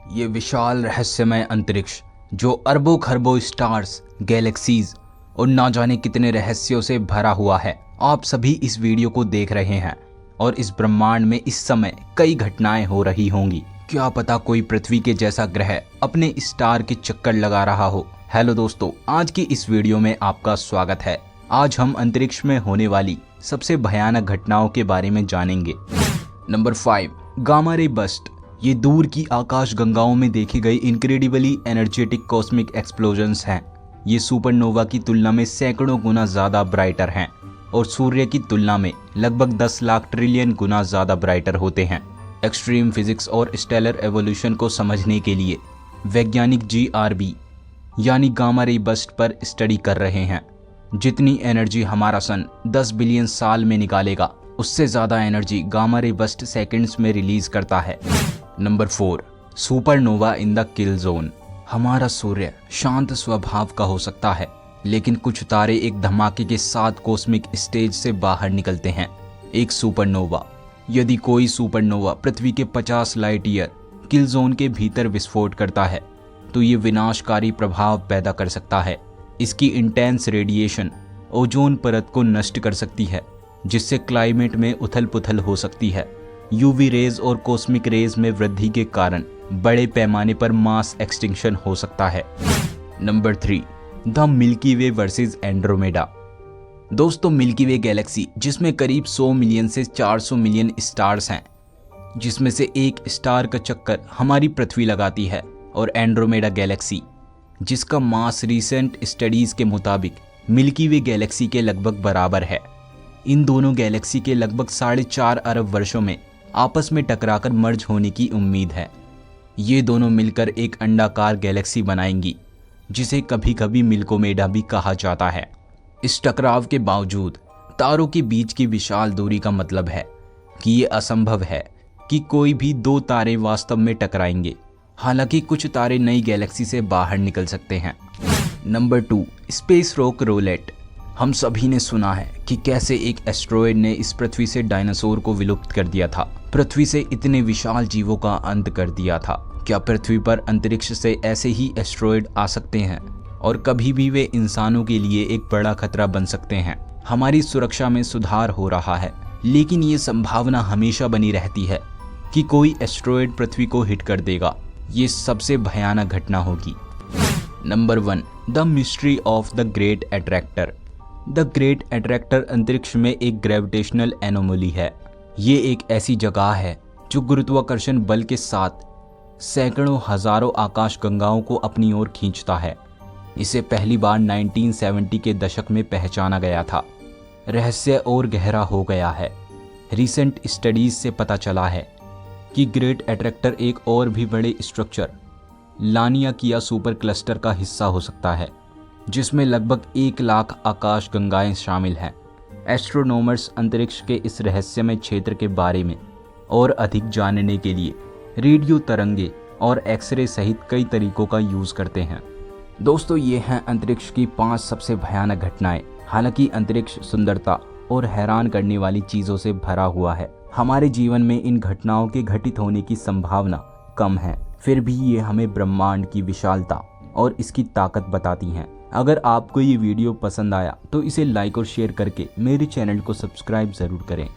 ये विशाल रहस्यमय अंतरिक्ष जो अरबों खरबों स्टार्स, गैलेक्सीज और ना जाने कितने रहस्यों से भरा हुआ है। आप सभी इस वीडियो को देख रहे हैं और इस ब्रह्मांड में इस समय कई घटनाएं हो रही होंगी। क्या पता कोई पृथ्वी के जैसा ग्रह अपने स्टार के चक्कर लगा रहा हो। हेलो दोस्तों, आज की इस वीडियो में आपका स्वागत है। आज हम अंतरिक्ष में होने वाली सबसे भयानक घटनाओं के बारे में जानेंगे। Number 5, gamma ray burst. ये दूर की आकाश गंगाओं में देखी गई इनक्रेडिबली एनर्जेटिक कॉस्मिक एक्सप्लोजन्स हैं। ये सुपरनोवा की तुलना में सैकड़ों गुना ज़्यादा ब्राइटर हैं और सूर्य की तुलना में लगभग 10 लाख ट्रिलियन गुना ज़्यादा ब्राइटर होते हैं। एक्सट्रीम फिजिक्स और स्टेलर एवोल्यूशन को समझने के लिए वैज्ञानिक GRB यानी गामा रे बस्ट पर स्टडी कर रहे हैं। जितनी एनर्जी हमारा सन 10 बिलियन साल में निकालेगा, उससे ज़्यादा energy gamma ray burst seconds में रिलीज करता है। Number 4, supernova in the kill zone. हमारा सूर्य शांत स्वभाव का हो सकता है, लेकिन कुछ तारे एक धमाके के साथ कॉस्मिक स्टेज से बाहर निकलते हैं। एक सुपरनोवा, यदि कोई सुपरनोवा पृथ्वी के 50 लाइट ईयर किल जोन के भीतर विस्फोट करता है तो ये विनाशकारी प्रभाव पैदा कर सकता है। इसकी इंटेंस रेडिएशन ओजोन परत को नष्ट कर सकती है, जिससे क्लाइमेट में उथल पुथल हो सकती है। यूवी रेज और कॉस्मिक रेज में वृद्धि के कारण बड़े पैमाने पर मास एक्सटिंक्शन हो सकता है। Number 3, the milky way versus Andromeda. दोस्तों, मिल्की वे गैलेक्सी जिसमें करीब 100 मिलियन से 400 मिलियन स्टार्स हैं, जिसमें से एक स्टार का चक्कर हमारी पृथ्वी लगाती है, और एंड्रोमेडा गैलेक्सी जिसका मास रीसेंट स्टडीज के मुताबिक मिल्की वे गैलेक्सी के लगभग बराबर है। इन दोनों गैलेक्सी के लगभग 4.5 अरब वर्षों में आपस में टकराकर मर्ज होने की उम्मीद है। ये दोनों मिलकर एक अंडाकार गैलेक्सी बनाएंगी, जिसे कभी कभी मिल्कोमेडा भी कहा जाता है। इस टकराव के बावजूद तारों के बीच की विशाल दूरी का मतलब है कि ये असंभव है कि कोई भी दो तारे वास्तव में टकराएंगे। हालांकि कुछ तारे नई गैलेक्सी से बाहर निकल सकते हैं। Number 2, space rock roulette. हम सभी ने सुना है कि कैसे एक एस्ट्रॉयड ने इस पृथ्वी से डायनासोर को विलुप्त कर दिया था, पृथ्वी से इतने विशाल जीवों का अंत कर दिया था। क्या पृथ्वी पर अंतरिक्ष से ऐसे ही एस्ट्रॉयड आ सकते हैं और कभी भी वे इंसानों के लिए एक बड़ा खतरा बन सकते हैं? हमारी सुरक्षा में सुधार हो रहा है, लेकिन ये संभावना हमेशा बनी रहती है कि कोई एस्ट्रॉयड पृथ्वी को हिट कर देगा। ये सबसे भयानक घटना होगी। Number 1, the mystery of the great attractor. The great attractor अंतरिक्ष में एक ग्रेविटेशनल एनोमली है। ये एक ऐसी जगह है जो गुरुत्वाकर्षण बल के साथ सैकड़ों हजारों आकाश गंगाओं को अपनी ओर खींचता है। इसे पहली बार 1970 के दशक में पहचाना गया था। रहस्य और गहरा हो गया है। रिसेंट स्टडीज से पता चला है कि ग्रेट अट्रैक्टर एक और भी बड़े स्ट्रक्चर लानियाकिया सुपर क्लस्टर का हिस्सा हो सकता है, जिसमें लगभग 1 लाख आकाश गंगाएं शामिल हैं। एस्ट्रोनॉमर्स अंतरिक्ष के इस रहस्यमय क्षेत्र के बारे में और अधिक जानने के लिए रेडियो तरंगे और एक्सरे सहित कई तरीकों का यूज़ करते हैं। दोस्तों, ये हैं अंतरिक्ष की 5 सबसे भयानक घटनाएं। हालांकि अंतरिक्ष सुंदरता और हैरान करने वाली चीज़ों से भरा हुआ है, हमारे जीवन में इन घटनाओं के घटित होने की संभावना कम है, फिर भी ये हमें ब्रह्मांड की विशालता और इसकी ताकत बताती हैं। अगर आपको ये वीडियो पसंद आया तो इसे लाइक और शेयर करके मेरे चैनल को सब्सक्राइब ज़रूर करें।